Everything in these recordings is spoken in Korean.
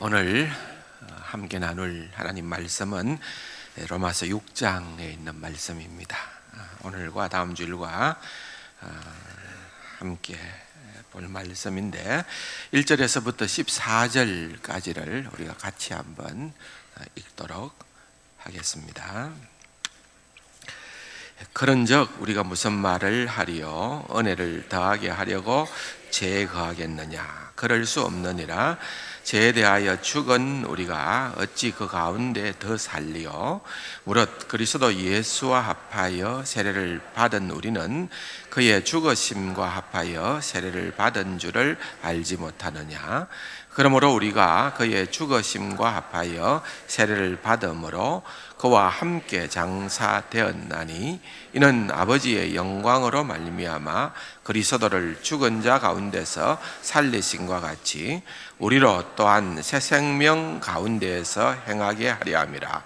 오늘 함께 나눌 하나님 말씀은 로마서 6장에 있는 말씀입니다. 오늘과 다음 주일과 함께 볼 말씀인데 1절에서부터 14절까지를 우리가 같이 한번 읽도록 하겠습니다. 그런즉 우리가 무슨 말을 하리요? 은혜를 더하게 하려고 죄에 거하겠느냐? 그럴 수 없느니라. 죄에 대하여 죽은 우리가 어찌 그 가운데 더 살리요? 무릇 그리스도 예수와 합하여 세례를 받은 우리는 그의 죽으심과 합하여 세례를 받은 줄을 알지 못하느냐? 그러므로 우리가 그의 죽으심과 합하여 세례를 받음으로 그와 함께 장사되었나니 이는 아버지의 영광으로 말미암아 그리스도를 죽은 자 가운데서 살리심과 같이 우리로 또한 새 생명 가운데에서 행하게 하려 함이라.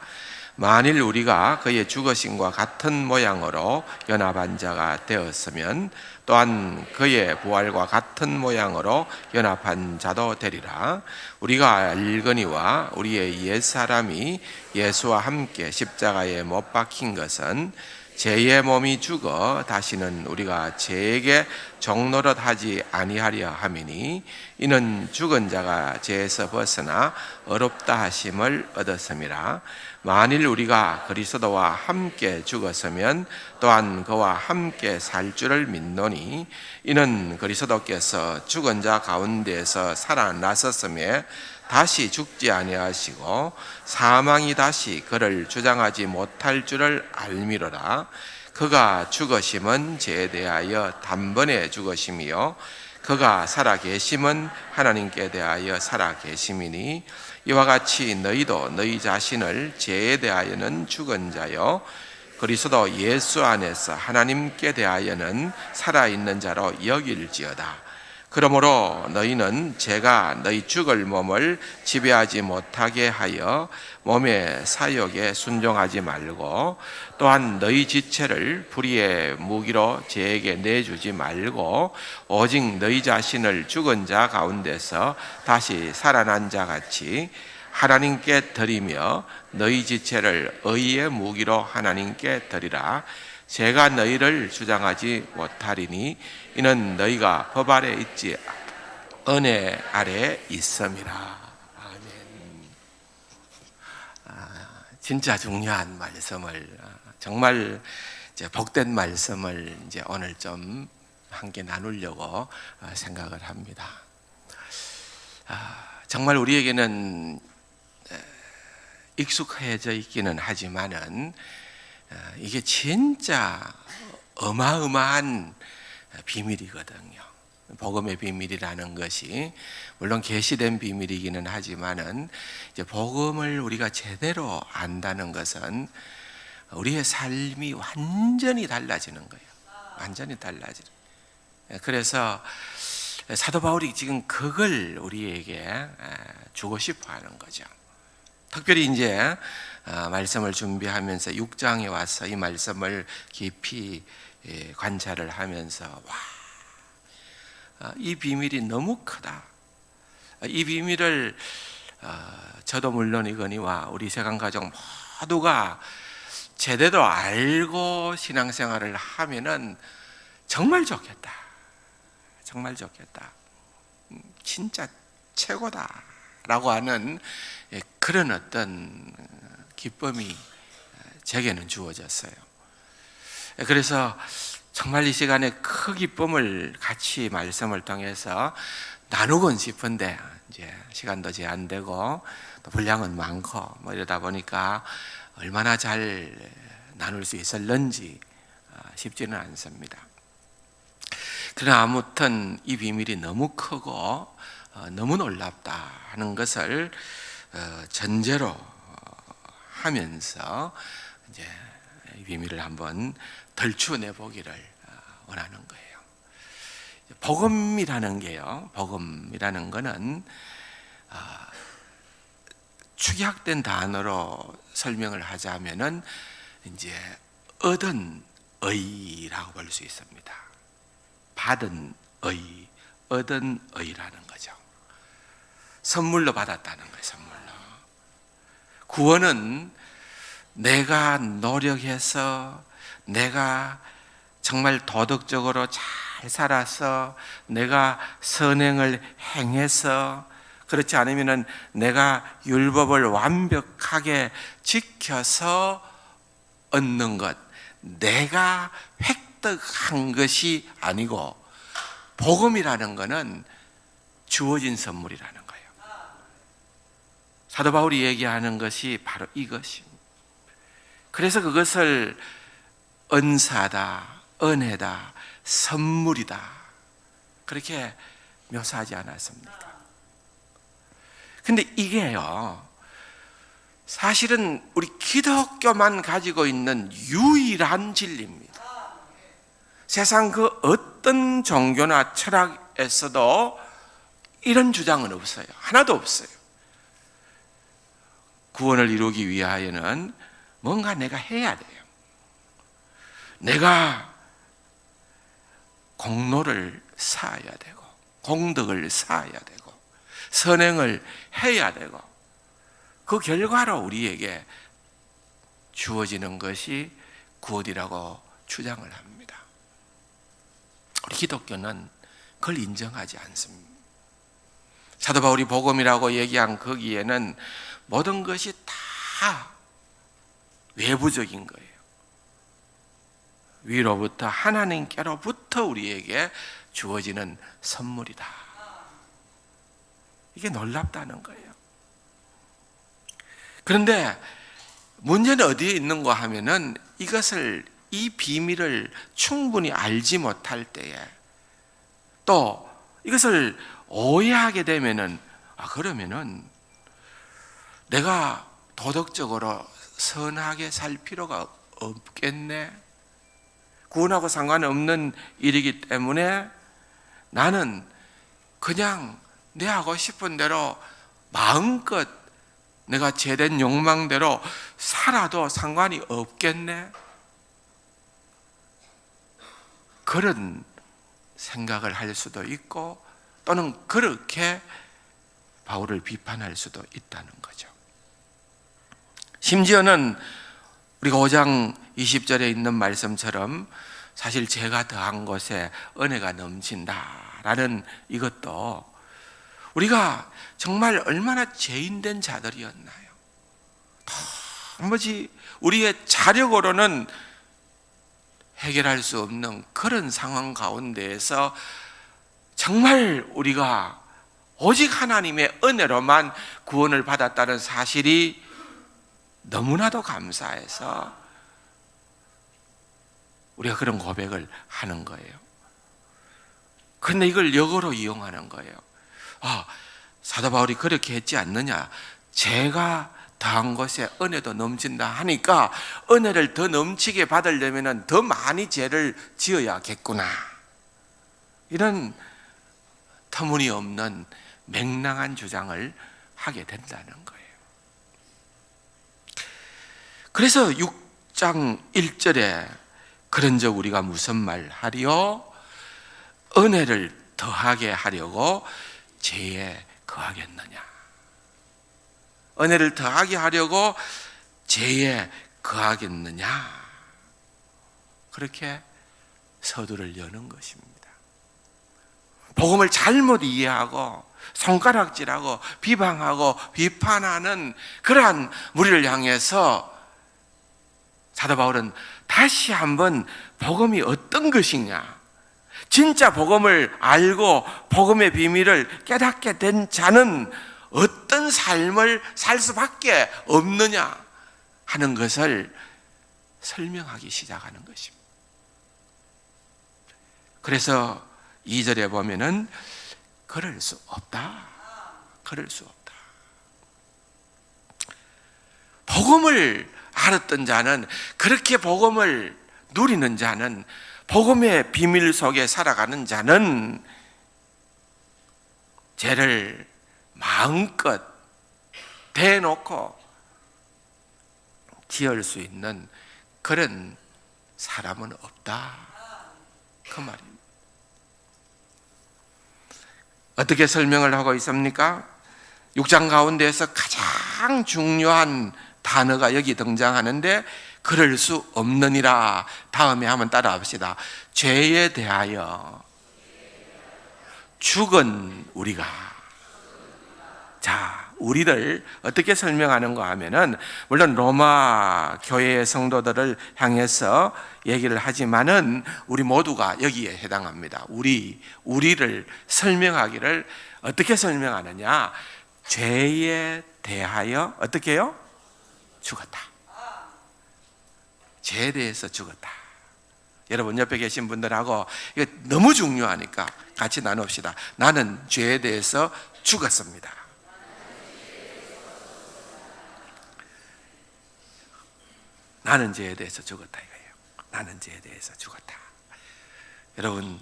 만일 우리가 그의 죽으심과 같은 모양으로 연합한 자가 되었으면 또한 그의 부활과 같은 모양으로 연합한 자도 되리라. 우리가 알거니와 우리의 옛사람이 예수와 함께 십자가에 못 박힌 것은 죄의 몸이 죽어 다시는 우리가 죄에게 종노릇하지 아니하려 함이니 이는 죽은 자가 죄에서 벗어나 어렵다 하심을 얻었음이라. 만일 우리가 그리스도와 함께 죽었으면 또한 그와 함께 살 줄을 믿노니 이는 그리스도께서 죽은 자 가운데에서 살아나셨음에 다시 죽지 아니하시고 사망이 다시 그를 주장하지 못할 줄을 알미로라. 그가 죽으심은 죄에 대하여 단번에 죽으심이요 그가 살아계심은 하나님께 대하여 살아계심이니 이와 같이 너희도 너희 자신을 죄에 대하여는 죽은 자요 그리스도 예수 안에서 하나님께 대하여는 살아있는 자로 여길지어다. 그러므로 너희는 죄가 너희 죽을 몸을 지배하지 못하게 하여 몸의 사욕에 순종하지 말고 또한 너희 지체를 불의의 무기로 죄에게 내주지 말고 오직 너희 자신을 죽은 자 가운데서 다시 살아난 자 같이 하나님께 드리며 너희 지체를 의의 무기로 하나님께 드리라. 죄가 너희를 주장하지 못하리니 이는 너희가 법 아래 있지 은혜 아래 있음이라. 아멘. 진짜 중요한 말씀을 정말 이제 복된 말씀을 이제 오늘 좀 함께 나누려고 생각을 합니다. 정말 우리에게는 익숙해져 있기는 하지만은 이게 진짜 어마어마한 비밀이거든요. 복음의 비밀이라는 것이 물론 계시된 비밀이기는 하지만은 이제 복음을 우리가 제대로 안다는 것은 우리의 삶이 완전히 달라지는 거예요. 완전히 달라지는. 그래서 사도 바울이 지금 그걸 우리에게 주고 싶어 하는 거죠. 특별히 이제 말씀을 준비하면서 6장에 와서 이 말씀을 깊이 관찰을 하면서 이 비밀이 너무 크다. 이 비밀을 저도 물론이거니와 우리 세간가족 모두가 제대로 알고 신앙생활을 하면은 정말 좋겠다. 정말 좋겠다. 진짜 최고다라고 하는 그런 어떤 기쁨이 제게는 주어졌어요. 그래서 정말 이 시간에 큰 기쁨을 같이 말씀을 통해서 나누곤 싶은데 이제 시간도 제한되고 또 분량은 많고 뭐 이러다 보니까 얼마나 잘 나눌 수 있을런지 쉽지는 않습니다. 그러나 아무튼 이 비밀이 너무 크고 너무 놀랍다 하는 것을 전제로 하면서 이제 이 비밀을 한번 덜추내 보기를 원하는 거예요. 복음이라는 게요. 복음이라는 거는 축약된 단어로 설명을 하자면은 이제 얻은 의라고 볼 수 있습니다. 받은 의, 얻은 의라는 거죠. 선물로 받았다는 거예요. 선물로. 구원은 내가 노력해서, 내가 정말 도덕적으로 잘 살아서, 내가 선행을 행해서, 그렇지 않으면 내가 율법을 완벽하게 지켜서 얻는 것, 내가 획득한 것이 아니고, 복음이라는 것은 주어진 선물이라는 거예요. 사도 바울이 얘기하는 것이 바로 이것입니다. 그래서 그것을 은사다, 은혜다, 선물이다, 그렇게 묘사하지 않았습니까? 근데 이게요, 사실은 우리 기독교만 가지고 있는 유일한 진리입니다. 세상 그 어떤 종교나 철학에서도 이런 주장은 없어요. 하나도 없어요. 구원을 이루기 위하여는 뭔가 내가 해야 돼요. 내가 공로를 쌓아야 되고, 공덕을 쌓아야 되고, 선행을 해야 되고, 그 결과로 우리에게 주어지는 것이 구원이라고 주장을 합니다. 우리 기독교는 그걸 인정하지 않습니다. 사도 바울이 복음이라고 얘기한 거기에는 모든 것이 다 외부적인 거예요. 위로부터, 하나님께로부터 우리에게 주어지는 선물이다. 이게 놀랍다는 거예요. 그런데 문제는 어디에 있는가 하면은 이것을, 이 비밀을 충분히 알지 못할 때에, 또 이것을 오해하게 되면은, 그러면은 내가 도덕적으로 선하게 살 필요가 없겠네, 구원하고 상관없는 일이기 때문에 나는 그냥 내 하고 싶은 대로 마음껏 내가 제된 욕망대로 살아도 상관이 없겠네, 그런 생각을 할 수도 있고, 또는 그렇게 바울을 비판할 수도 있다는 거죠. 심지어는 우리가 5장 20절에 있는 말씀처럼 사실 죄가 더한 곳에 은혜가 넘친다라는 이것도 우리가 정말 얼마나 죄인된 자들이었나요? 도무지 우리의 자력으로는 해결할 수 없는 그런 상황 가운데에서 정말 우리가 오직 하나님의 은혜로만 구원을 받았다는 사실이 너무나도 감사해서 우리가 그런 고백을 하는 거예요. 그런데 이걸 역으로 이용하는 거예요. 사도 바울이 그렇게 했지 않느냐, 죄가 더한 것에 은혜도 넘친다 하니까 은혜를 더 넘치게 받으려면 더 많이 죄를 지어야겠구나, 이런 터무니없는 맹랑한 주장을 하게 된다는 거예요. 그래서 6장 1절에 그런즉 우리가 무슨 말 하리요? 은혜를 더하게 하려고 죄에 거하겠느냐? 은혜를 더하게 하려고 죄에 거하겠느냐? 그렇게 서두를 여는 것입니다. 복음을 잘못 이해하고 손가락질하고 비방하고 비판하는 그러한 무리를 향해서 사도 바울은 다시 한번 복음이 어떤 것이냐, 진짜 복음을 알고 복음의 비밀을 깨닫게 된 자는 어떤 삶을 살 수밖에 없느냐 하는 것을 설명하기 시작하는 것입니다. 그래서 2절에 보면은 그럴 수 없다, 그럴 수 없다. 복음을 알았던 자는, 그렇게 복음을 누리는 자는, 복음의 비밀 속에 살아가는 자는 죄를 마음껏 대놓고 지을 수 있는 그런 사람은 없다, 그 말입니다. 어떻게 설명을 하고 있습니까? 6장 가운데에서 가장 중요한 단어가 여기 등장하는데 그럴 수 없느니라. 다음에 한번 따라해 봅시다. 죄에 대하여 죽은 우리가. 자, 우리를 어떻게 설명하는가 하면은, 물론 로마 교회의 성도들을 향해서 얘기를 하지만은 우리 모두가 여기에 해당합니다. 우리를 설명하기를 어떻게 설명하느냐? 죄에 대하여 어떻게 해요? 죽었다. 죄에 대해서 죽었다. 여러분 옆에 계신 분들하고 이거 너무 중요하니까 같이 나눕시다. 나는 죄에 대해서 죽었습니다. 나는 죄에 대해서 죽었다 이거예요. 나는 죄에 대해서 죽었다. 여러분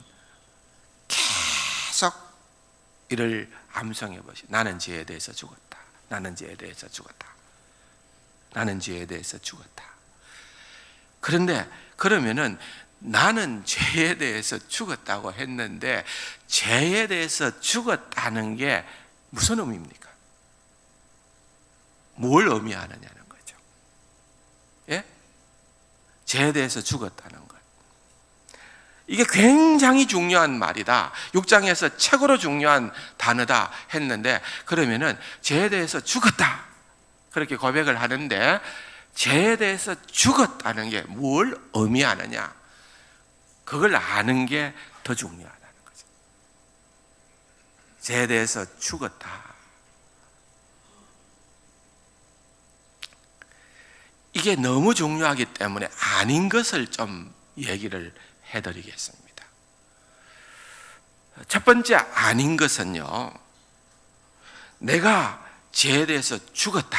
계속 이를 암송해 보시오. 나는 죄에 대해서 죽었다. 나는 죄에 대해서 죽었다. 나는 죄에 대해서 죽었다. 그런데 그러면은 나는 죄에 대해서 죽었다고 했는데 죄에 대해서 죽었다는 게 무슨 의미입니까? 뭘 의미하느냐는 거죠. 예? 죄에 대해서 죽었다는 것. 이게 굉장히 중요한 말이다. 6장에서 최고로 중요한 단어다 했는데, 그러면은 죄에 대해서 죽었다 그렇게 고백을 하는데 죄에 대해서 죽었다는 게 뭘 의미하느냐, 그걸 아는 게 더 중요하다는 거죠. 죄에 대해서 죽었다. 이게 너무 중요하기 때문에 아닌 것을 좀 얘기를 해드리겠습니다. 첫 번째 아닌 것은요, 내가 죄에 대해서 죽었다.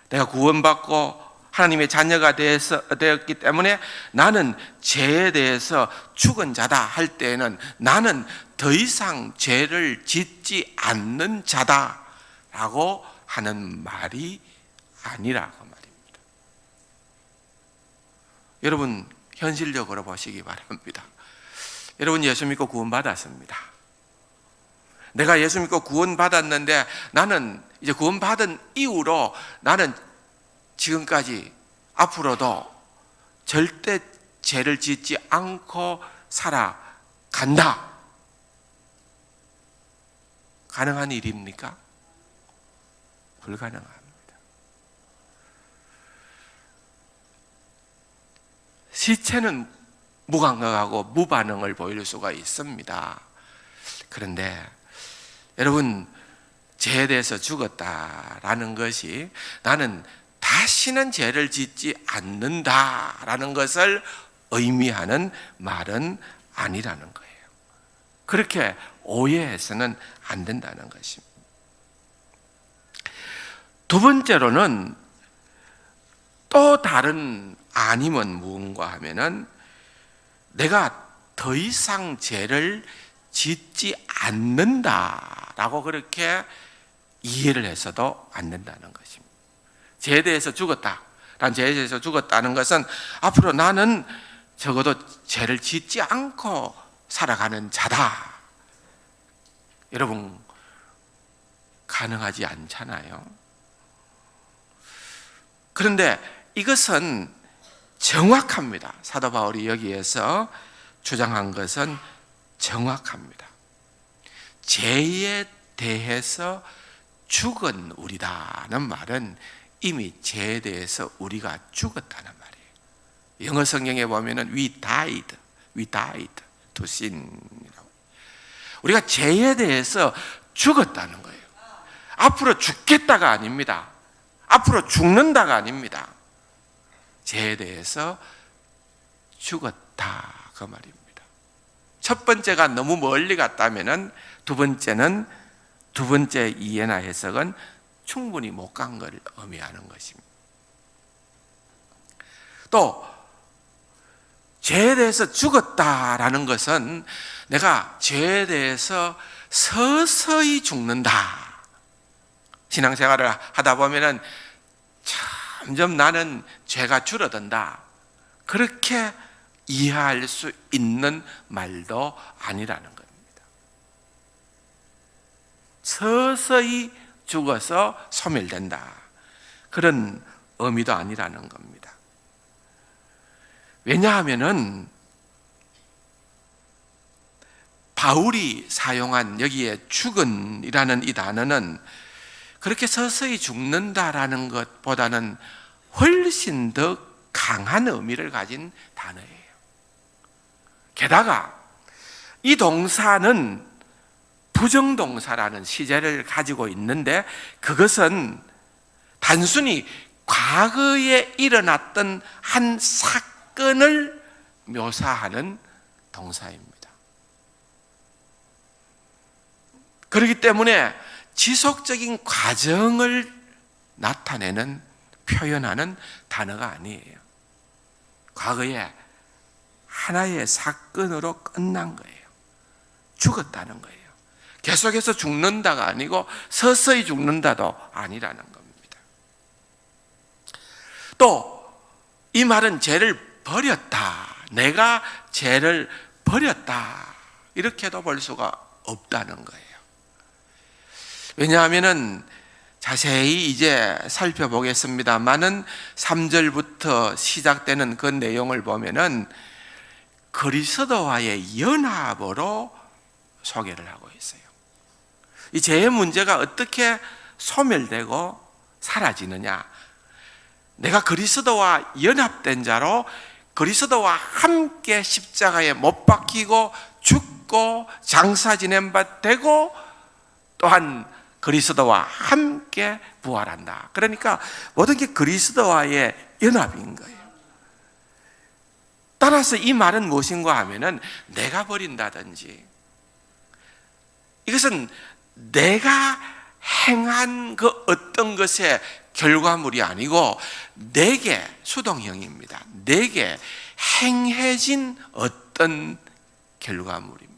내가 구원받고 하나님의 자녀가 되었기 때문에 나는 죄에 대해서 죽은 자다 할 때에는 나는 더 이상 죄를 짓지 않는 자다라고 하는 말이 아니라고 말입니다. 여러분 현실적으로 보시기 바랍니다. 여러분 예수 믿고 구원받았습니다. 내가 예수 믿고 구원받았는데 나는 이제 구원받은 이후로 나는 지금까지 앞으로도 절대 죄를 짓지 않고 살아간다. 가능한 일입니까? 불가능합니다. 시체는 무감각하고 무반응을 보일 수가 있습니다. 그런데 여러분 죄에 대해서 죽었다라는 것이 나는 다시는 죄를 짓지 않는다라는 것을 의미하는 말은 아니라는 거예요. 그렇게 오해해서는 안 된다는 것입니다. 두 번째로는 또 다른 아님은 무엇인가 하면은 내가 더 이상 죄를 짓지 않는다라고 그렇게 이해를 해서도 안 된다는 것입니다. 죄에 대해서 죽었다. 난 죄에 대해서 죽었다는 것은 앞으로 나는 적어도 죄를 짓지 않고 살아가는 자다. 여러분 가능하지 않잖아요. 그런데 이것은 정확합니다. 사도 바울이 여기에서 주장한 것은 정확합니다. 죄에 대해서 죽은 우리다는 말은 이미 죄에 대해서 우리가 죽었다는 말이에요. 영어 성경에 보면은 we died to sin이라고. 우리가 죄에 대해서 죽었다는 거예요. 앞으로 죽겠다가 아닙니다. 앞으로 죽는다가 아닙니다. 죄에 대해서 죽었다 그 말입니다. 첫 번째가 너무 멀리 갔다면은 두 번째 이해나 해석은 충분히 못 간 걸 의미하는 것입니다. 또 죄에 대해서 죽었다라는 것은 내가 죄에 대해서 서서히 죽는다. 신앙생활을 하다 보면은 점점 나는 죄가 줄어든다. 그렇게 이해할 수 있는 말도 아니라는 겁니다. 서서히 죽어서 소멸된다, 그런 의미도 아니라는 겁니다. 왜냐하면은 바울이 사용한 여기에 죽은이라는 이 단어는 그렇게 서서히 죽는다라는 것보다는 훨씬 더 강한 의미를 가진 단어예요. 게다가 이 동사는 부정동사라는 시제를 가지고 있는데, 그것은 단순히 과거에 일어났던 한 사건을 묘사하는 동사입니다. 그렇기 때문에 지속적인 과정을 나타내는, 표현하는 단어가 아니에요. 과거에 하나의 사건으로 끝난 거예요. 죽었다는 거예요. 계속해서 죽는다가 아니고 서서히 죽는다도 아니라는 겁니다. 또 이 말은 죄를 버렸다, 내가 죄를 버렸다, 이렇게도 볼 수가 없다는 거예요. 왜냐하면은 자세히 이제 살펴보겠습니다만은 3절부터 시작되는 그 내용을 보면은 그리스도와의 연합으로 소개를 하고 있어요. 이 죄의 문제가 어떻게 소멸되고 사라지느냐? 내가 그리스도와 연합된 자로 그리스도와 함께 십자가에 못 박히고 죽고 장사 지낸 바 되고, 또한 그리스도와 함께 부활한다. 그러니까 모든 게 그리스도와의 연합인 거예요. 따라서 이 말은 무엇인가 하면은 내가 버린다든지, 이것은 내가 행한 그 어떤 것의 결과물이 아니고 내게, 수동형입니다, 내게 행해진 어떤 결과물입니다.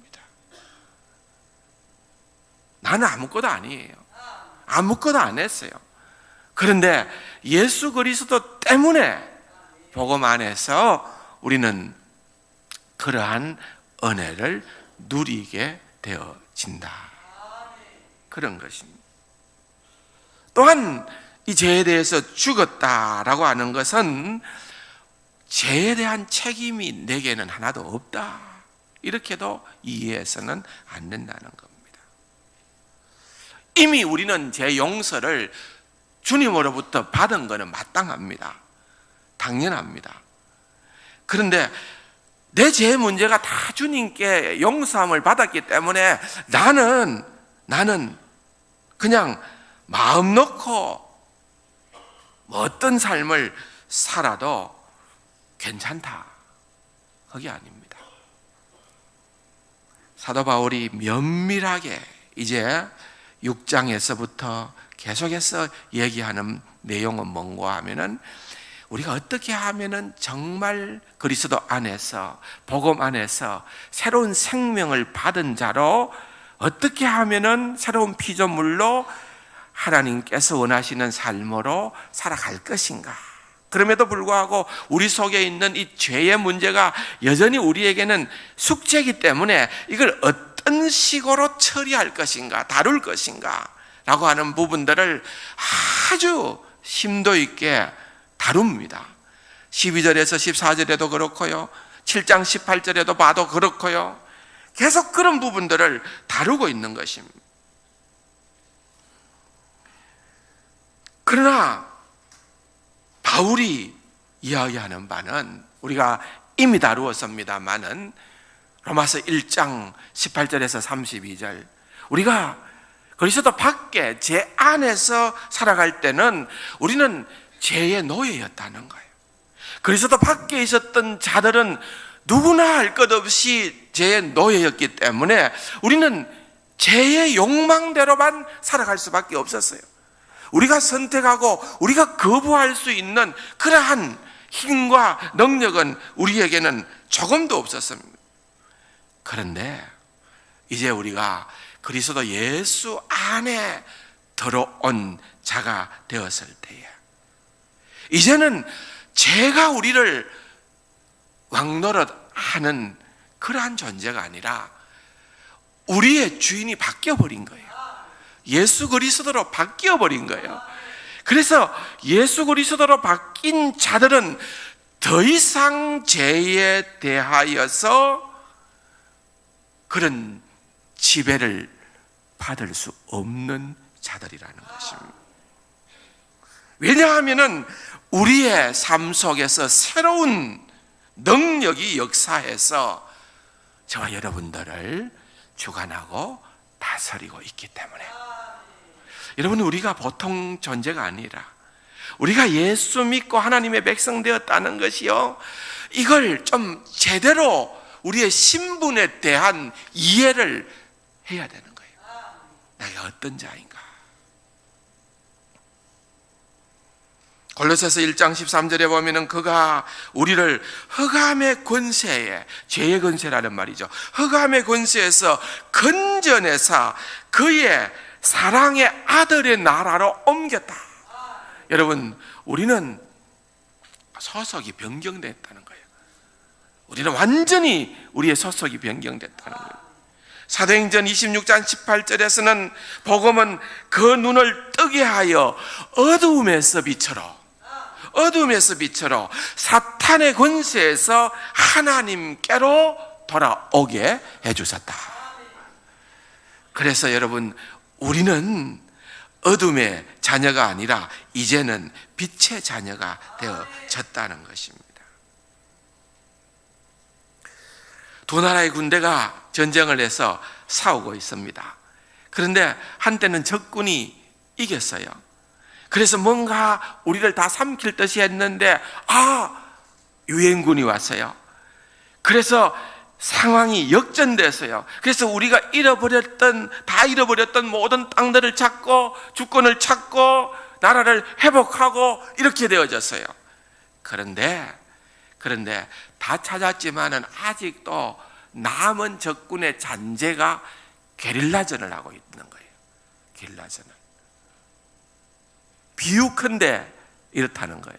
나는 아무것도 아니에요. 아무것도 안 했어요. 그런데 예수 그리스도 때문에 복음 안에서 우리는 그러한 은혜를 누리게 되어진다, 그런 것입니다. 또한 이 죄에 대해서 죽었다라고 하는 것은 죄에 대한 책임이 내게는 하나도 없다, 이렇게도 이해해서는 안 된다는 겁니다. 이미 우리는 죄 용서를 주님으로부터 받은 것은 마땅합니다. 당연합니다. 그런데 내 죄 문제가 다 주님께 용서함을 받았기 때문에 나는 그냥 마음 놓고 어떤 삶을 살아도 괜찮다, 그게 아닙니다. 사도 바울이 면밀하게 이제 6장에서부터 계속해서 얘기하는 내용은 뭔가 하면은, 우리가 어떻게 하면은 정말 그리스도 안에서, 복음 안에서 새로운 생명을 받은 자로, 어떻게 하면은 새로운 피조물로 하나님께서 원하시는 삶으로 살아갈 것인가. 그럼에도 불구하고 우리 속에 있는 이 죄의 문제가 여전히 우리에게는 숙제이기 때문에 이걸 어떤 식으로 처리할 것인가, 다룰 것인가 라고 하는 부분들을 아주 심도 있게 다룹니다. 12절에서 14절에도 그렇고요, 7장 18절에도 봐도 그렇고요, 계속 그런 부분들을 다루고 있는 것입니다. 그러나 바울이 이야기하는 바는 우리가 이미 다루었습니다마는 로마서 1장 18절에서 32절, 우리가 그리스도 밖에 제 안에서 살아갈 때는 우리는 죄의 노예였다는 거예요. 그리스도 밖에 있었던 자들은 누구나 할 것 없이 죄의 노예였기 때문에 우리는 죄의 욕망대로만 살아갈 수밖에 없었어요. 우리가 선택하고 우리가 거부할 수 있는 그러한 힘과 능력은 우리에게는 조금도 없었습니다. 그런데 이제 우리가 그리스도 예수 안에 들어온 자가 되었을 때에, 이제는 죄가 우리를 왕노릇하는 그러한 존재가 아니라 우리의 주인이 바뀌어버린 거예요. 예수 그리스도로 바뀌어 버린 거예요. 그래서 예수 그리스도로 바뀐 자들은 더 이상 죄에 대하여서 그런 지배를 받을 수 없는 자들이라는 것입니다. 왜냐하면 우리의 삶 속에서 새로운 능력이 역사해서 저와 여러분들을 주관하고 다스리고 있기 때문에, 여러분, 우리가 보통 존재가 아니라 우리가 예수 믿고 하나님의 백성 되었다는 것이요, 이걸 좀 제대로 우리의 신분에 대한 이해를 해야 되는 거예요. 내가 어떤 자인가. 골로새서 1장 13절에 보면은 그가 우리를 흑암의 권세에, 죄의 권세라는 말이죠, 흑암의 권세에서 건져내사 그의 사랑의 아들의 나라로 옮겼다. 여러분, 우리는 소속이 변경됐다는 거예요. 우리는 완전히 우리의 소속이 변경됐다는 거예요. 사도행전 26장 18절에서는 복음은 그 눈을 뜨게 하여 어두움에서 빛으로 사탄의 권세에서 하나님께로 돌아오게 해주셨다. 그래서 여러분, 우리는 어둠의 자녀가 아니라 이제는 빛의 자녀가 되어졌다는 것입니다. 두 나라의 군대가 전쟁을 해서 싸우고 있습니다. 그런데 한때는 적군이 이겼어요. 그래서 뭔가 우리를 다 삼킬 듯이 했는데 유엔군이 왔어요. 그래서 상황이 역전됐어요. 그래서 우리가 다 잃어버렸던 모든 땅들을 찾고 주권을 찾고 나라를 회복하고 이렇게 되어졌어요. 그런데 다 찾았지만은 아직도 남은 적군의 잔재가 게릴라전을 하고 있는 거예요. 게릴라전을. 비유컨대 이렇다는 거예요.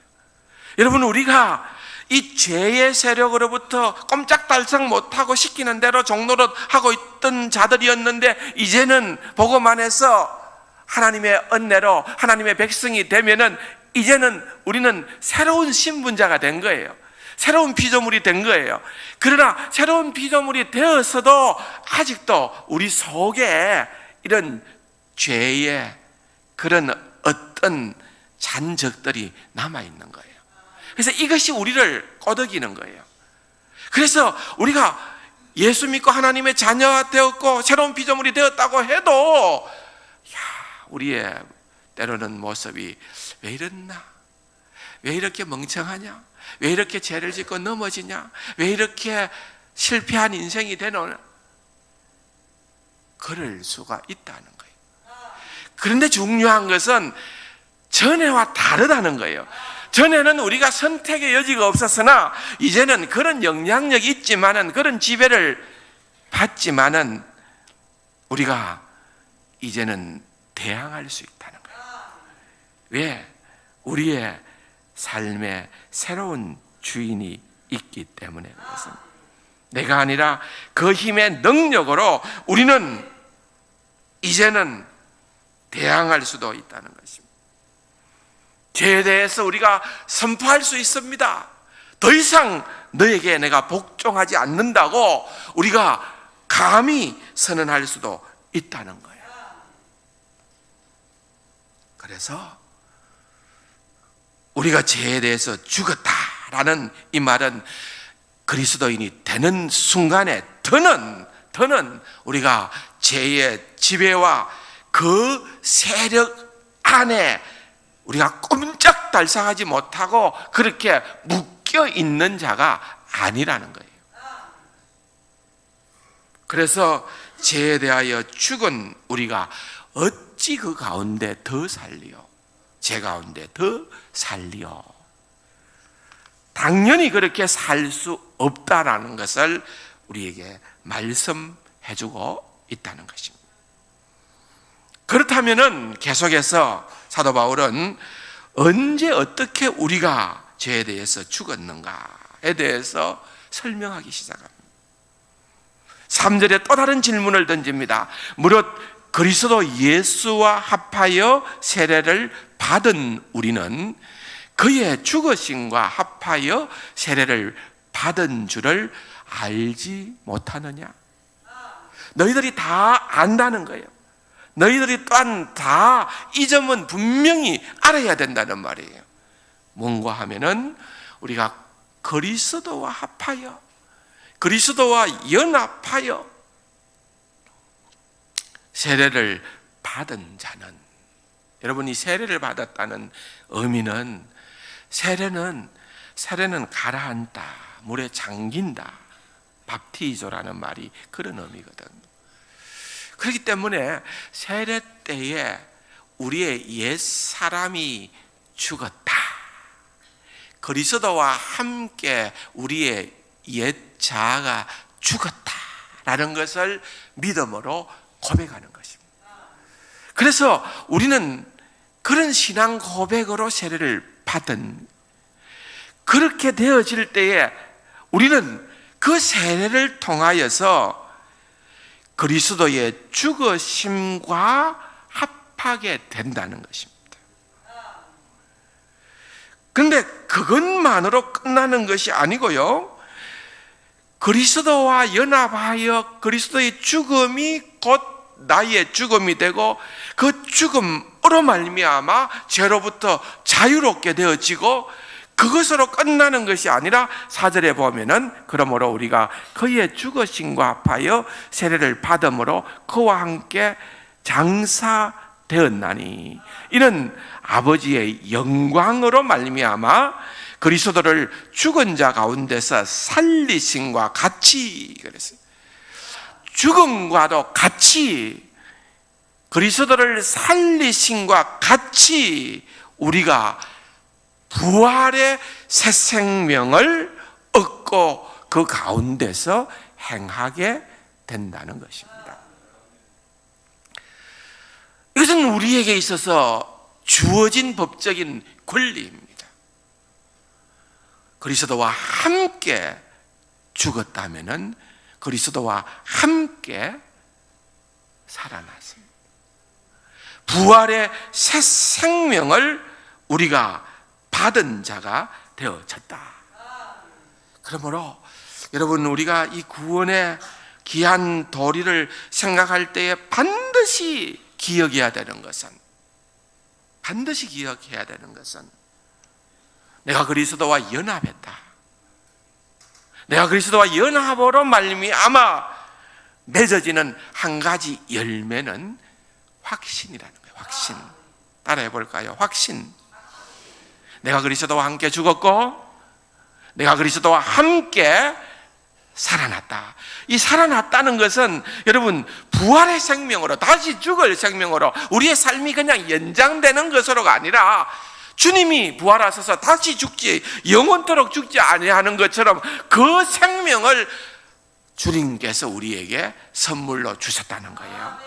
여러분, 우리가 이 죄의 세력으로부터 꼼짝달싹 못하고 시키는 대로 종노릇 하고 있던 자들이었는데, 이제는 복음 안에서 하나님의 은혜로 하나님의 백성이 되면은 이제는 우리는 새로운 신분자가 된 거예요. 새로운 피조물이 된 거예요. 그러나 새로운 피조물이 되어서도 아직도 우리 속에 이런 죄의 그런 어떤 잔적들이 남아있는 거예요. 그래서 이것이 우리를 꼬드기는 거예요. 그래서 우리가 예수 믿고 하나님의 자녀가 되었고 새로운 피조물이 되었다고 해도 우리의 때로는 모습이 왜 이랬나? 왜 이렇게 멍청하냐? 왜 이렇게 죄를 짓고 넘어지냐? 왜 이렇게 실패한 인생이 되노냐? 그럴 수가 있다는 거예요. 그런데 중요한 것은 전에와 다르다는 거예요. 전에는 우리가 선택의 여지가 없었으나 이제는 그런 영향력이 있지만은, 그런 지배를 받지만은 우리가 이제는 대항할 수 있다는 거예요. 왜? 우리의 삶에 새로운 주인이 있기 때문에 그렇습니다. 내가 아니라 그 힘의 능력으로 우리는 이제는 대항할 수도 있다는 것입니다. 죄에 대해서 우리가 선포할 수 있습니다. 더 이상 너에게 내가 복종하지 않는다고 우리가 감히 선언할 수도 있다는 거예요. 그래서 우리가 죄에 대해서 죽었다라는 이 말은 그리스도인이 되는 순간에 더는 우리가 죄의 지배와 그 세력 안에 우리가 꼼짝달싹하지 못하고 그렇게 묶여 있는 자가 아니라는 거예요. 그래서 죄에 대하여 죽은 우리가 어찌 그 가운데 더 살리요? 죄 가운데 더 살리요? 당연히 그렇게 살 수 없다라는 것을 우리에게 말씀해주고 있다는 것입니다. 그렇다면은 계속해서 사도 바울은 언제 어떻게 우리가 죄에 대해서 죽었는가에 대해서 설명하기 시작합니다. 3절에 또 다른 질문을 던집니다. 무릇 그리스도 예수와 합하여 세례를 받은 우리는 그의 죽으심과 합하여 세례를 받은 줄을 알지 못하느냐? 너희들이 다 안다는 거예요. 너희들이 또한 다 이 점은 분명히 알아야 된다는 말이에요. 뭔가 하면은 우리가 그리스도와 합하여, 그리스도와 연합하여 세례를 받은 자는, 여러분이 세례를 받았다는 의미는 세례는 가라앉다, 물에 잠긴다, 밥티조라는 말이 그런 의미거든. 그렇기 때문에 세례 때에 우리의 옛 사람이 죽었다, 그리스도와 함께 우리의 옛 자아가 죽었다라는 것을 믿음으로 고백하는 것입니다. 그래서 우리는 그런 신앙 고백으로 세례를 받은, 그렇게 되어질 때에 우리는 그 세례를 통하여서 그리스도의 죽으심과 합하게 된다는 것입니다. 그런데 그것만으로 끝나는 것이 아니고요, 그리스도와 연합하여 그리스도의 죽음이 곧 나의 죽음이 되고 그 죽음으로 말미암아 죄로부터 자유롭게 되어지고, 그것으로 끝나는 것이 아니라 4절에 보면은 그러므로 우리가 그의 죽으심과 합하여 세례를 받음으로 그와 함께 장사되었나니, 이는 아버지의 영광으로 말미암아 그리스도를 죽은 자 가운데서 살리심과 같이, 그랬어요. 죽음과도 같이, 그리스도를 살리심과 같이 우리가 부활의 새 생명을 얻고 그 가운데서 행하게 된다는 것입니다. 이것은 우리에게 있어서 주어진 법적인 권리입니다. 그리스도와 함께 죽었다면은 그리스도와 함께 살아났습니다. 부활의 새 생명을 우리가 받은 자가 되어졌다. 그러므로 여러분, 우리가 이 구원의 귀한 도리를 생각할 때에 반드시 기억해야 되는 것은, 내가 그리스도와 연합했다. 내가 그리스도와 연합으로 말미암아 맺어지는 한 가지 열매는 확신이라는 거예요. 확신. 따라해 볼까요? 확신. 내가 그리스도와 함께 죽었고 내가 그리스도와 함께 살아났다. 이 살아났다는 것은 여러분, 부활의 생명으로, 다시 죽을 생명으로 우리의 삶이 그냥 연장되는 것으로가 아니라 주님이 부활하셔서 다시 죽지, 영원토록 죽지 아니하는 것처럼 그 생명을 주님께서 우리에게 선물로 주셨다는 거예요.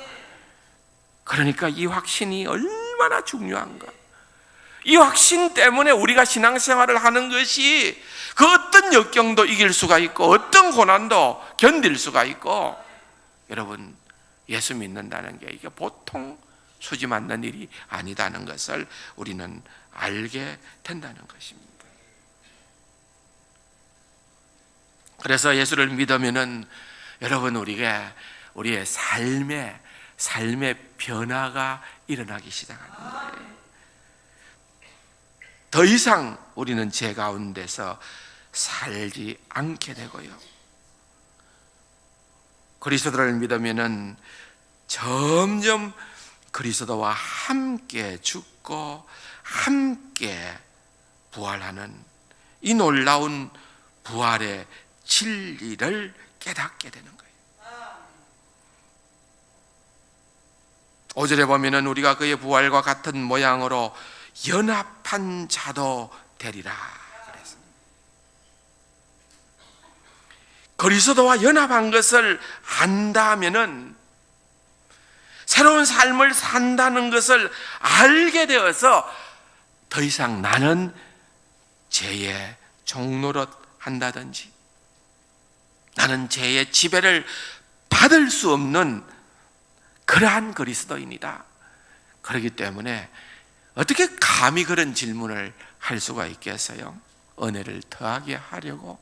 그러니까 이 확신이 얼마나 중요한가. 이 확신 때문에 우리가 신앙생활을 하는 것이 그 어떤 역경도 이길 수가 있고 어떤 고난도 견딜 수가 있고, 여러분, 예수 믿는다는 게 이게 보통 수지 맞는 일이 아니다는 것을 우리는 알게 된다는 것입니다. 그래서 예수를 믿으면은 여러분, 우리의 삶의 변화가 일어나기 시작하는 거예요. 더 이상 우리는 죄 가운데서 살지 않게 되고요, 그리스도를 믿으면은 점점 그리스도와 함께 죽고 함께 부활하는 이 놀라운 부활의 진리를 깨닫게 되는 거예요. 5절에 보면은 우리가 그의 부활과 같은 모양으로 연합한 자도 되리라 그랬습니다. 그리스도와 연합한 것을 안다면은, 새로운 삶을 산다는 것을 알게 되어서 더 이상 나는 죄의 종노릇 한다든지, 나는 죄의 지배를 받을 수 없는 그러한 그리스도인이다. 그렇기 때문에 어떻게 감히 그런 질문을 할 수가 있겠어요? 은혜를 더하게 하려고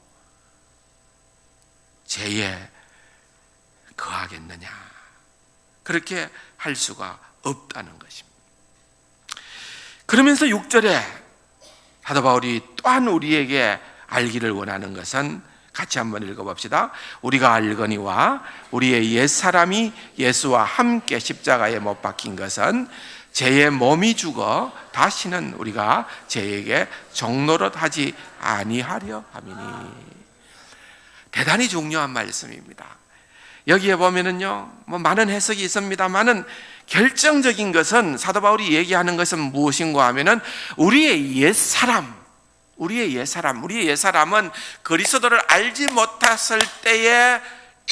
죄에 거하겠느냐? 그렇게 할 수가 없다는 것입니다. 그러면서 6절에 사도 바울이 또한 우리에게 알기를 원하는 것은, 같이 한번 읽어봅시다. 우리가 알거니와 우리의 옛사람이 예수와 함께 십자가에 못 박힌 것은 죄의 몸이 죽어 다시는 우리가 죄에게 종노릇하지 아니하려 함이니. 대단히 중요한 말씀입니다. 여기에 보면은요, 많은 해석이 있습니다만은 결정적인 것은, 사도 바울이 얘기하는 것은 무엇인가 하면은 우리의 옛사람은 그리스도를 알지 못했을 때에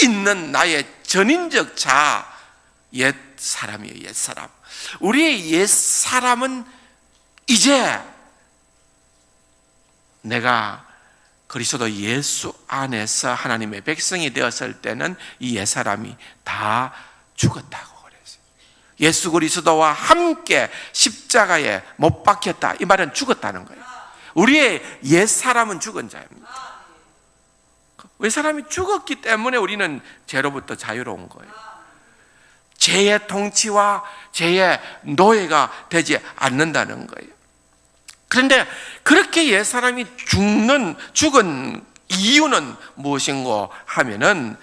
있는 나의 전인적 자, 옛사람이에요. 옛사람. 우리의 옛사람은 이제 내가 그리스도 예수 안에서 하나님의 백성이 되었을 때는 이 옛사람이 다 죽었다고 그랬어요. 예수 그리스도와 함께 십자가에 못 박혔다. 이 말은 죽었다는 거예요. 우리의 옛사람은 죽은 자입니다. 옛사람이 죽었기 때문에 우리는 죄로부터 자유로운 거예요. 죄의 통치와 죄의 노예가 되지 않는다는 거예요. 그런데 그렇게 옛사람이 죽은 이유는 무엇인고 하면은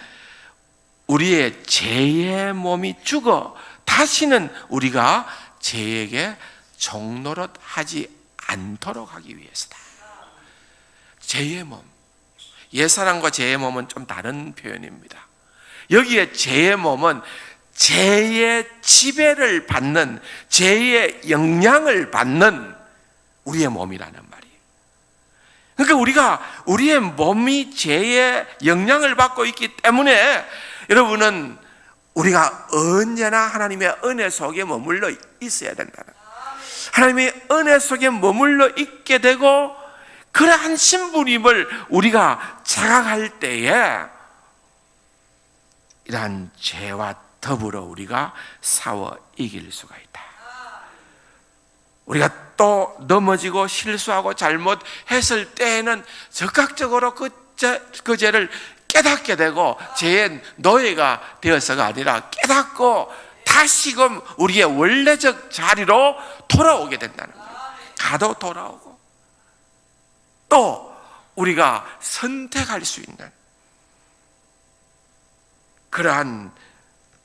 우리의 죄의 몸이 죽어 다시는 우리가 죄에게 종노릇하지 않도록 하기 위해서다. 죄의 몸, 옛사람과 죄의 몸은 좀 다른 표현입니다. 여기에 죄의 몸은 죄의 지배를 받는, 죄의 영향을 받는 우리의 몸이라는 말이에요. 그러니까 우리의 몸이 죄의 영향을 받고 있기 때문에 여러분은 우리가 언제나 하나님의 은혜 속에 머물러 있어야 된다는 거예요. 하나님의 은혜 속에 머물러 있게 되고, 그러한 신부님을 우리가 자각할 때에 이러한 죄와 더불어 우리가 싸워 이길 수가 있다. 우리가 또 넘어지고 실수하고 잘못했을 때에는 적극적으로 그 죄를 깨닫게 되고, 죄의 노예가 되어서가 아니라 깨닫고 다시금 우리의 원래적 자리로 돌아오게 된다는 거예요. 가도 돌아오고 또 우리가 선택할 수 있는 그러한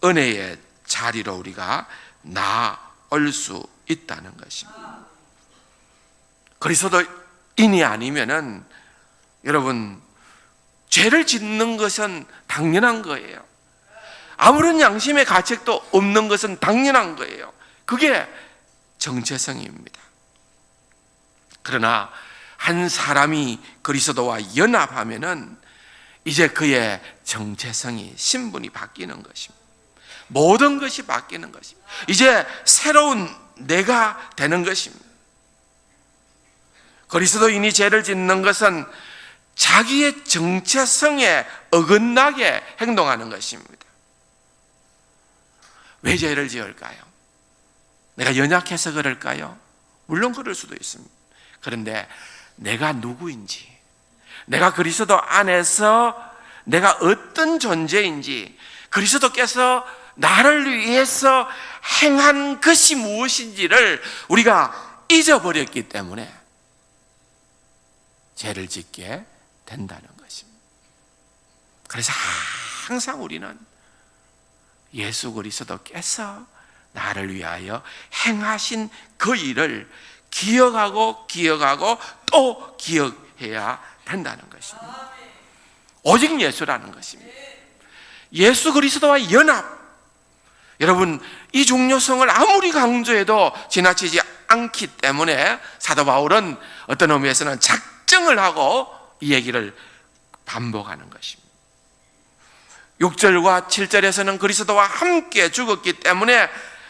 은혜의 자리로 우리가 나올 수 있다는 것입니다. 그리스도인이 아니면은 여러분, 죄를 짓는 것은 당연한 거예요. 아무런 양심의 가책도 없는 것은 당연한 거예요. 그게 정체성입니다. 그러나 한 사람이 그리스도와 연합하면은 이제 그의 정체성이, 신분이 바뀌는 것입니다. 모든 것이 바뀌는 것입니다. 이제 새로운 내가 되는 것입니다. 그리스도인이 죄를 짓는 것은 자기의 정체성에 어긋나게 행동하는 것입니다. 왜 죄를 지을까요? 내가 연약해서 그럴까요? 물론 그럴 수도 있습니다. 그런데 내가 누구인지, 내가 그리스도 안에서 내가 어떤 존재인지, 그리스도께서 나를 위해서 행한 것이 무엇인지를 우리가 잊어버렸기 때문에 죄를 짓게 된다는 것입니다. 그래서 항상 우리는 예수 그리스도께서 나를 위하여 행하신 그 일을 기억하고 또 기억해야 된다는 것입니다. 오직 예수라는 것입니다. 예수 그리스도와 연합. 여러분, 이 중요성을 아무리 강조해도 지나치지 않기 때문에 사도 바울은 어떤 의미에서는 작정을 하고 이 얘기를 반복하는 것입니다. 6절과 7절에서는 그리스도와 함께 죽었기 때문에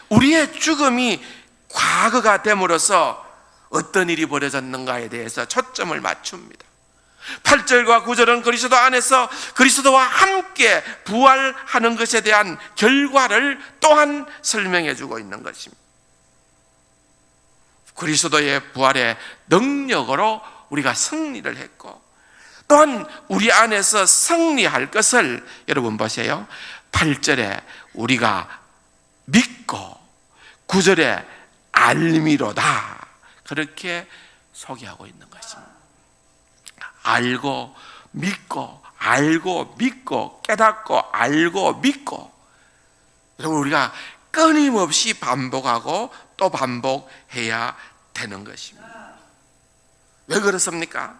우리의 죽음이 과거가 됨으로써 어떤 일이 벌어졌는가에 대해서 초점을 맞춥니다. 8절과 9절은 그리스도 안에서 그리스도와 함께 부활하는 것에 대한 결과를 또한 설명해 주고 있는 것입니다. 그리스도의 부활의 능력으로 우리가 승리를 했고, 또한 우리 안에서 승리할 것을 여러분 보세요. 8절에 우리가 믿고 9절에 알미로다, 그렇게 소개하고 있는 것입니다. 알고 믿고, 알고 믿고, 깨닫고 알고 믿고. 여러분, 우리가 끊임없이 반복하고 또 반복해야 되는 것입니다. 왜 그렇습니까?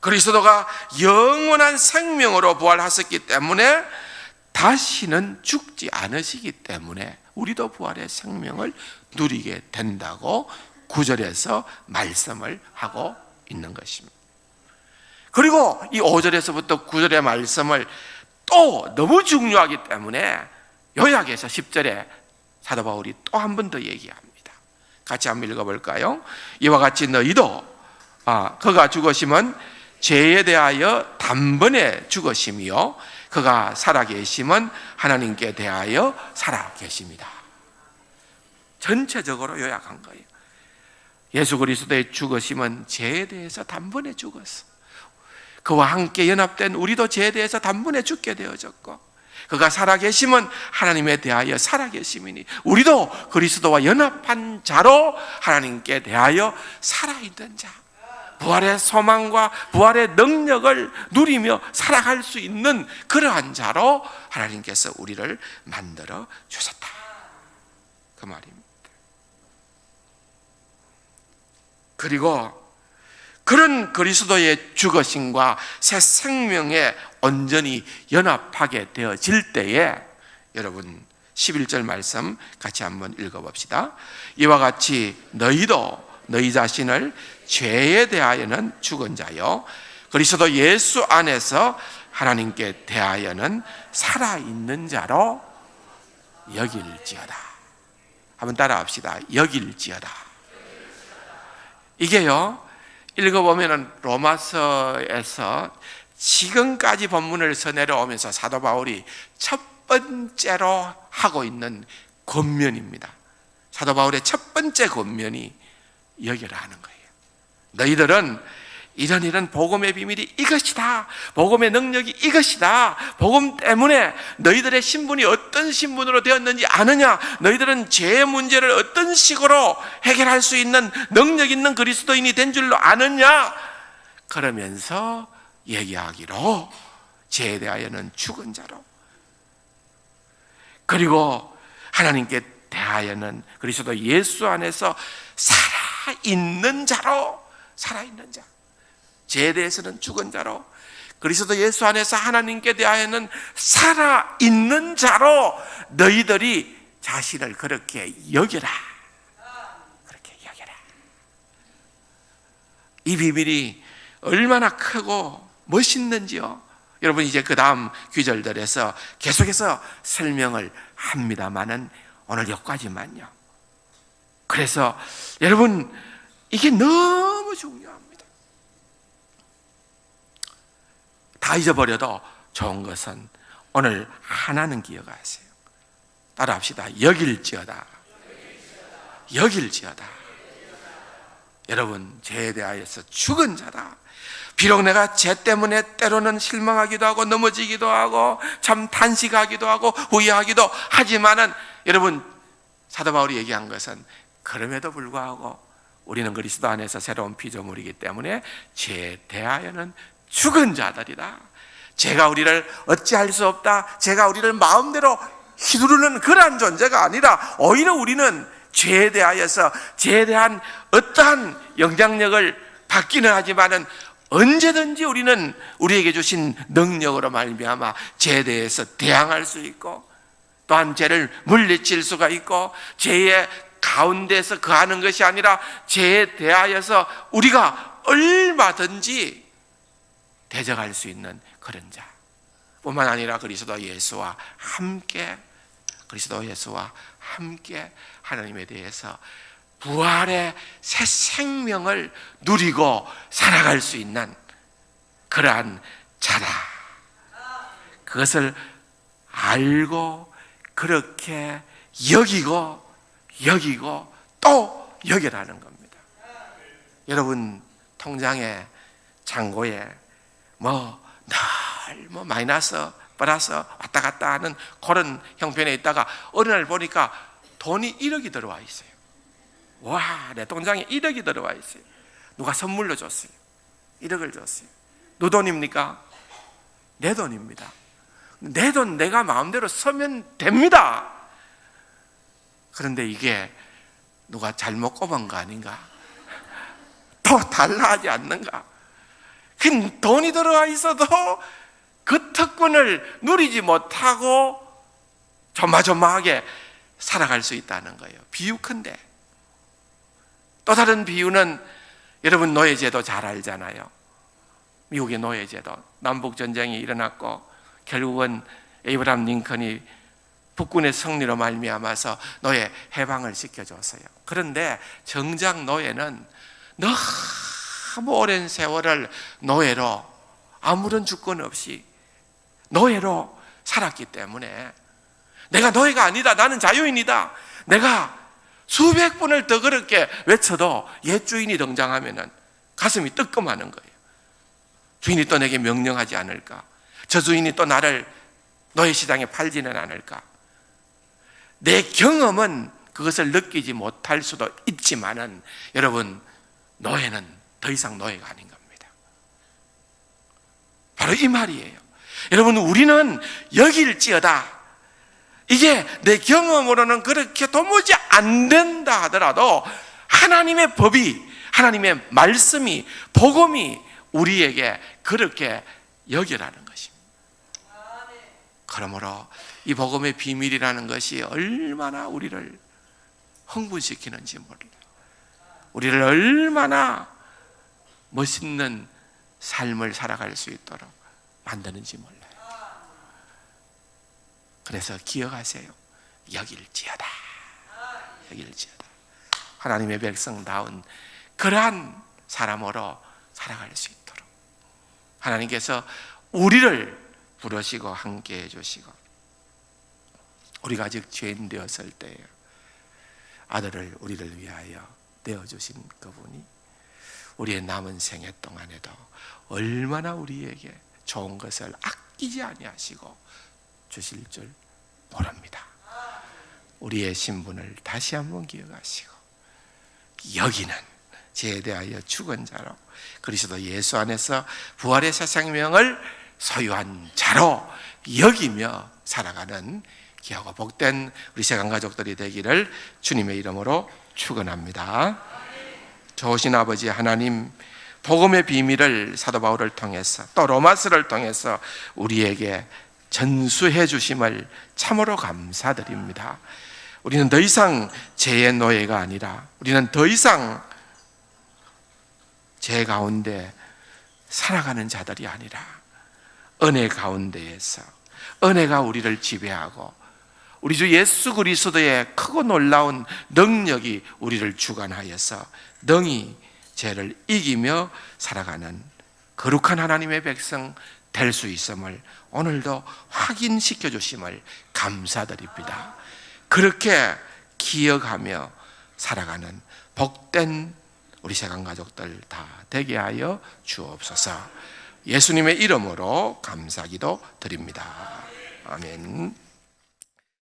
그리스도가 영원한 생명으로 부활하셨기 때문에 다시는 죽지 않으시기 때문에 우리도 부활의 생명을 누리게 된다고 9절에서 말씀을 하고 있는 것입니다. 그리고 이 5절에서부터 9절의 말씀을 또 너무 중요하기 때문에 요약해서 10절에 사도 바울이 또 한 번 더 얘기합니다. 같이 한번 읽어볼까요? 이와 같이 너희도 그가 죽으심은 죄에 대하여 단번에 죽으심이요 그가 살아계심은 하나님께 대하여 살아계심이다. 전체적으로 요약한 거예요. 예수 그리스도의 죽으심은 죄에 대해서 단번에 죽었어. 그와 함께 연합된 우리도 죄에 대해서 단번에 죽게 되어졌고, 그가 살아계심은 하나님에 대하여 살아계심이니 우리도 그리스도와 연합한 자로 하나님께 대하여 살아있는 자, 부활의 소망과 부활의 능력을 누리며 살아갈 수 있는 그러한 자로 하나님께서 우리를 만들어 주셨다, 그 말입니다. 그리고 그런 그리스도의 죽으심과 새 생명에 온전히 연합하게 되어질 때에 여러분 11절 말씀 같이 한번 읽어봅시다. 이와 같이 너희도 너희 자신을 죄에 대하여는 죽은 자요 그리스도 예수 안에서 하나님께 대하여는 살아있는 자로 여길지어다. 한번 따라합시다. 여길지어다. 이게요, 읽어보면 로마서에서 지금까지 본문을 내려오면서 사도 바울이 첫 번째로 하고 있는 권면입니다. 사도 바울의 첫 번째 권면이 여기라 하는 거예요. 너희들은 이런 복음의 비밀이 이것이다, 복음의 능력이 이것이다, 복음 때문에 너희들의 신분이 어떤 신분으로 되었는지 아느냐, 너희들은 죄의 문제를 어떤 식으로 해결할 수 있는 능력 있는 그리스도인이 된 줄로 아느냐, 그러면서 얘기하기로 죄에 대하여는 죽은 자로, 그리고 하나님께 대하여는 그리스도 예수 안에서 살아있는 자로, 살아있는 자, 죄에 대해서는 죽은 자로, 그리스도 예수 안에서 하나님께 대하여는 살아있는 자로 너희들이 자신을 그렇게 여겨라, 그렇게 여겨라. 이 비밀이 얼마나 크고 멋있는지요. 여러분, 이제 그 다음 구절들에서 계속해서 설명을 합니다만은 오늘 여기까지만요. 그래서 여러분, 이게 너무 중요합니다. 다 잊어버려도 좋은 것은 오늘 하나는 기억하세요. 따라합시다. 여길지어다. 여길지어다. 여러분, 죄에 대하여서 죽은 자다. 비록 내가 죄 때문에 때로는 실망하기도 하고 넘어지기도 하고 참 탄식하기도 하고 후회하기도 하지만은, 여러분, 사도 바울이 얘기한 것은 그럼에도 불구하고 우리는 그리스도 안에서 새로운 피조물이기 때문에 죄에 대하여는 죽은 자들이다. 죄가 우리를 어찌할 수 없다, 죄가 우리를 마음대로 휘두르는 그러한 존재가 아니라 오히려 우리는 죄에 대하여서, 죄에 대한 어떠한 영향력을 받기는 하지만은 언제든지 우리는 우리에게 주신 능력으로 말미암아 죄에 대해서 대항할 수 있고, 또한 죄를 물리칠 수가 있고, 죄의 가운데서 거하는 것이 아니라 죄에 대하여서 우리가 얼마든지 대적할 수 있는 그런 자 뿐만 아니라 그리스도 예수와 함께, 그리스도 예수와 함께 하나님에 대해서 부활의 새 생명을 누리고 살아갈 수 있는 그러한 자다. 그것을 알고 그렇게 여기고 또 여기라는 겁니다. 여러분 통장에 창고에 늘 마이너스 플러스 왔다 갔다 하는 그런 형편에 있다가 어느 날 보니까 돈이 1억이 들어와 있어요. 와, 내 통장에 1억이 들어와 있어요. 누가 선물로 줬어요. 1억을 줬어요. 누 돈입니까? 내 돈입니다. 내 돈 내가 마음대로 쓰면 됩니다. 그런데 이게 누가 잘못 꼽은 거 아닌가? 또 달라 하지 않는가? 그 돈이 들어와 있어도 그 특권을 누리지 못하고 조마조마하게 살아갈 수 있다는 거예요. 비유컨대. 또 다른 비유는 여러분 노예제도 잘 알잖아요. 미국의 노예제도. 남북전쟁이 일어났고 결국은 에이브라함 링컨이 북군의 승리로 말미암아서 노예 해방을 시켜줬어요. 그런데 정작 노예는 너무 오랜 세월을 노예로 아무런 주권 없이 노예로 살았기 때문에 내가 노예가 아니다, 나는 자유인이다, 내가 수백 번을 더 그렇게 외쳐도 옛 주인이 등장하면 가슴이 뜨끔하는 거예요. 주인이 또 내게 명령하지 않을까? 저 주인이 또 나를 노예시장에 팔지는 않을까? 내 경험은 그것을 느끼지 못할 수도 있지만은 여러분, 노예는 더 이상 노예가 아닌 겁니다. 바로 이 말이에요. 여러분, 우리는 여길지어다. 이게 내 경험으로는 그렇게 도무지 안 된다 하더라도 하나님의 법이, 하나님의 말씀이, 복음이 우리에게 그렇게 여기라는 것입니다. 그러므로 이 복음의 비밀이라는 것이 얼마나 우리를 흥분시키는지 몰라요. 우리를 얼마나 멋있는 삶을 살아갈 수 있도록 만드는지 몰라요. 그래서 기억하세요. 여길지어다. 여길지어다. 하나님의 백성다운 그러한 사람으로 살아갈 수 있도록 하나님께서 우리를 부르시고 함께 해주시고, 우리가 아직 죄인 되었을 때에 아들을 우리를 위하여 내어주신 그분이 우리의 남은 생애 동안에도 얼마나 우리에게 좋은 것을 아끼지 아니하시고 주실 줄 모릅니다. 우리의 신분을 다시 한번 기억하시고, 여기는 죄에 대하여 죽은 자로 그리스도 예수 안에서 부활의 새 생명을 소유한 자로 여기며 살아가는 귀하고 복된 우리 세간 가족들이 되기를 주님의 이름으로 축원합니다. 좋으신 아버지 하나님, 복음의 비밀을 사도 바울을 통해서 또 로마서를 통해서 우리에게 전수해 주심을 참으로 감사드립니다. 우리는 더 이상 죄의 노예가 아니라, 우리는 더 이상 죄 가운데 살아가는 자들이 아니라 은혜 가운데에서 은혜가 우리를 지배하고 우리 주 예수 그리스도의 크고 놀라운 능력이 우리를 주관하여서 능히 죄를 이기며 살아가는 거룩한 하나님의 백성 될 수 있음을 오늘도 확인시켜 주심을 감사드립니다. 그렇게 기억하며 살아가는 복된 우리 세간 가족들 다 되게 하여 주옵소서. 예수님의 이름으로 감사기도 드립니다. 아멘.